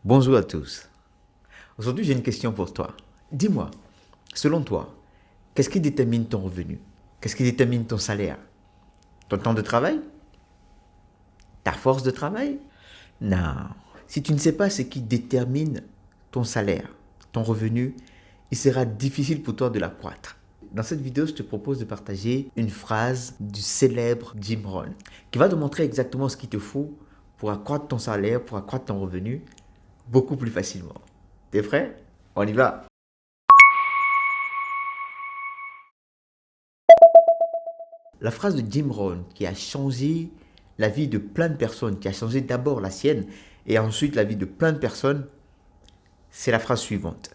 Bonjour à tous. Aujourd'hui, j'ai une question pour toi. Dis-moi, selon toi, qu'est-ce qui détermine ton revenu? Qu'est-ce qui détermine ton salaire? Ton temps de travail? Ta force de travail? Non. Si tu ne sais pas ce qui détermine ton salaire, ton revenu, il sera difficile pour toi de l'accroître. Dans cette vidéo, je te propose de partager une phrase du célèbre Jim Rohn qui va te montrer exactement ce qu'il te faut pour accroître ton salaire, pour accroître ton revenu beaucoup plus facilement. T'es prêt? On y va! La phrase de Jim Rohn qui a changé la vie de plein de personnes, qui a changé d'abord la sienne et ensuite la vie de plein de personnes, c'est la phrase suivante.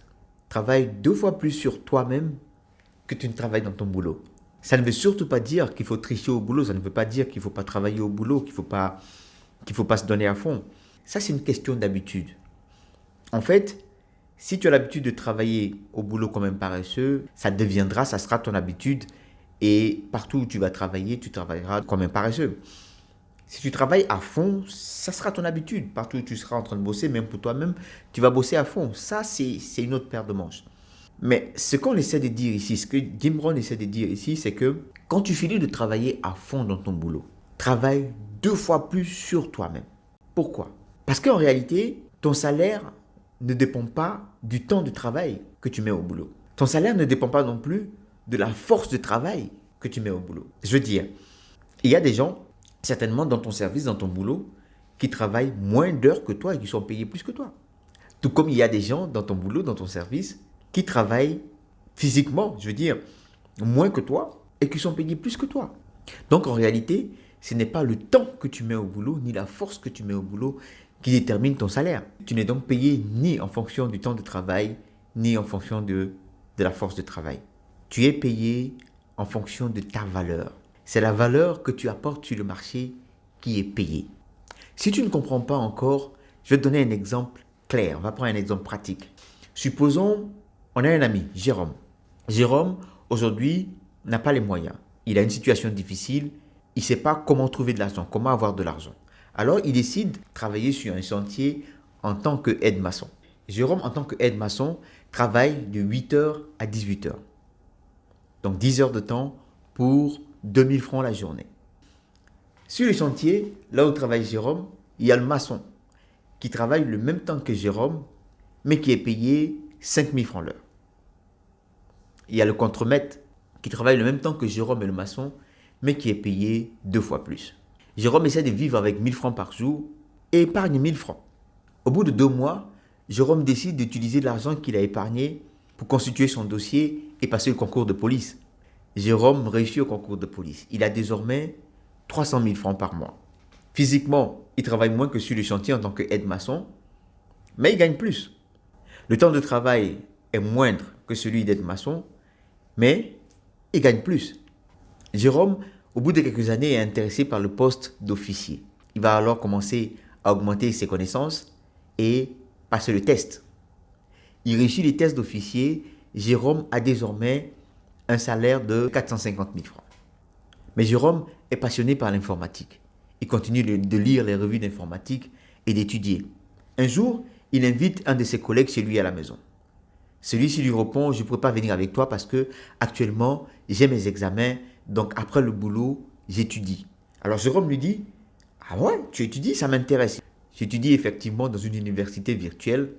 Travaille 2 fois plus sur toi-même que tu ne travailles dans ton boulot. Ça ne veut surtout pas dire qu'il faut tricher au boulot, ça ne veut pas dire qu'il ne faut pas travailler au boulot, qu'il ne faut pas se donner à fond. Ça, c'est une question d'habitude. En fait, si tu as l'habitude de travailler au boulot comme un paresseux, ça sera ton habitude. Et partout où tu vas travailler, tu travailleras comme un paresseux. Si tu travailles à fond, ça sera ton habitude. Partout où tu seras en train de bosser, même pour toi-même, tu vas bosser à fond. Ça, c'est une autre paire de manches. Mais ce qu'on essaie de dire ici, ce que Jim Rohn essaie de dire ici, c'est que quand tu finis de travailler à fond dans ton boulot, travaille 2 fois plus sur toi-même. Pourquoi? Parce qu'en réalité, ton salaire ne dépend pas du temps de travail que tu mets au boulot. Ton salaire ne dépend pas non plus de la force de travail que tu mets au boulot. Je veux dire, il y a des gens, certainement dans ton service, dans ton boulot, qui travaillent moins d'heures que toi et qui sont payés plus que toi. Tout comme il y a des gens dans ton boulot, dans ton service, qui travaillent physiquement, je veux dire, moins que toi et qui sont payés plus que toi. Donc en réalité, ce n'est pas le temps que tu mets au boulot, ni la force que tu mets au boulot qui détermine ton salaire. Tu n'es donc payé ni en fonction du temps de travail, ni en fonction de la force de travail. Tu es payé en fonction de ta valeur. C'est la valeur que tu apportes sur le marché qui est payée. Si tu ne comprends pas encore, je vais te donner un exemple clair. On va prendre un exemple pratique. Supposons, on a un ami, Jérôme. Jérôme, aujourd'hui, n'a pas les moyens. Il a une situation difficile. Il ne sait pas comment trouver de l'argent, comment avoir de l'argent. Alors, il décide de travailler sur un chantier en tant qu'aide-maçon. Jérôme, en tant qu'aide-maçon, travaille de 8h à 18h. Donc 10 heures de temps pour 2000 francs la journée. Sur le chantier, là où travaille Jérôme, il y a le maçon qui travaille le même temps que Jérôme, mais qui est payé 5000 francs l'heure. Il y a le contremaître qui travaille le même temps que Jérôme et le maçon, mais qui est payé 2 fois plus. Jérôme essaie de vivre avec 1000 francs par jour et épargne 1000 francs. Au bout de 2 mois, Jérôme décide d'utiliser l'argent qu'il a épargné pour constituer son dossier et passer le concours de police. Jérôme réussit au concours de police. Il a désormais 300 000 francs par mois. Physiquement, il travaille moins que sur le chantier en tant qu'aide-maçon, mais il gagne plus. Le temps de travail est moindre que celui d'aide-maçon, mais il gagne plus. Jérôme, au bout de quelques années, est intéressé par le poste d'officier. Il va alors commencer à augmenter ses connaissances et passer le test. Il réussit les tests d'officier. Jérôme a désormais un salaire de 450 000 francs. Mais Jérôme est passionné par l'informatique. Il continue de lire les revues d'informatique et d'étudier. Un jour, il invite un de ses collègues chez lui à la maison. Celui-ci lui répond: je ne pourrais pas venir avec toi parce que actuellement j'ai mes examens, donc après le boulot, j'étudie. Alors Jérôme lui dit: ah ouais, tu étudies, ça m'intéresse. J'étudie effectivement dans une université virtuelle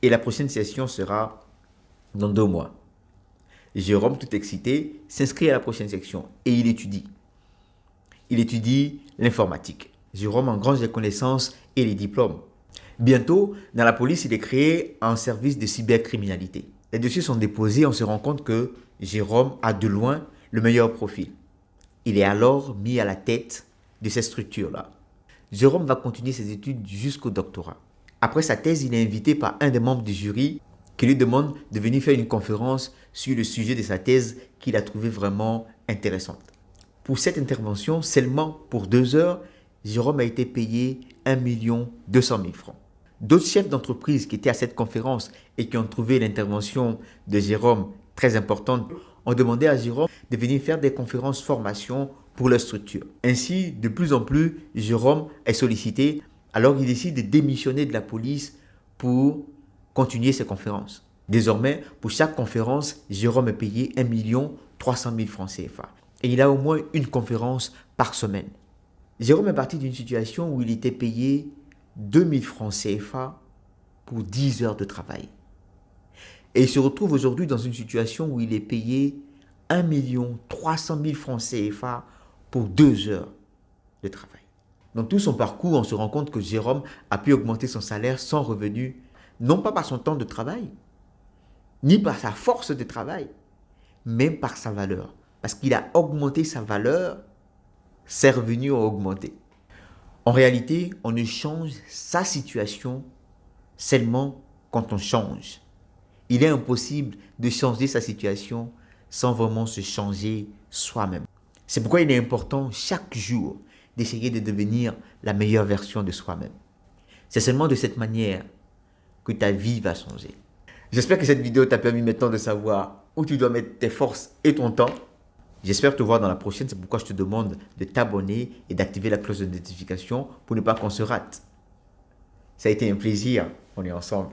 et la prochaine session sera dans 2 mois. Jérôme, tout excité, s'inscrit à la prochaine section et il étudie. Il étudie l'informatique. Jérôme engrange les connaissances et les diplômes. Bientôt, dans la police, il est créé un service de cybercriminalité. Les dossiers sont déposés, on se rend compte que Jérôme a de loin le meilleur profil. Il est alors mis à la tête de cette structure-là. Jérôme va continuer ses études jusqu'au doctorat. Après sa thèse, il est invité par un des membres du jury qui lui demande de venir faire une conférence sur le sujet de sa thèse qu'il a trouvé vraiment intéressante. Pour cette intervention, seulement pour 2 heures, Jérôme a été payé 1 200 000 francs. D'autres chefs d'entreprise qui étaient à cette conférence et qui ont trouvé l'intervention de Jérôme très importante ont demandé à Jérôme de venir faire des conférences formation pour leur structure. Ainsi, de plus en plus, Jérôme est sollicité, alors il décide de démissionner de la police pour continuer ses conférences. Désormais, pour chaque conférence, Jérôme est payé 1 300 000 francs CFA. Et il a au moins une conférence par semaine. Jérôme est parti d'une situation où il était payé 2 000 francs CFA pour 10 heures de travail. Et il se retrouve aujourd'hui dans une situation où il est payé 1 300 000 francs CFA pour 2 heures de travail. Dans tout son parcours, on se rend compte que Jérôme a pu augmenter son salaire sans revenu, non pas par son temps de travail, ni par sa force de travail, mais par sa valeur. Parce qu'il a augmenté sa valeur, ses revenus ont augmenté. En réalité, on ne change sa situation seulement quand on change. Il est impossible de changer sa situation sans vraiment se changer soi-même. C'est pourquoi il est important chaque jour d'essayer de devenir la meilleure version de soi-même. C'est seulement de cette manière que ta vie va changer. J'espère que cette vidéo t'a permis maintenant de savoir où tu dois mettre tes forces et ton temps. J'espère te voir dans la prochaine, c'est pourquoi je te demande de t'abonner et d'activer la cloche de notification pour ne pas qu'on se rate. Ça a été un plaisir, on est ensemble.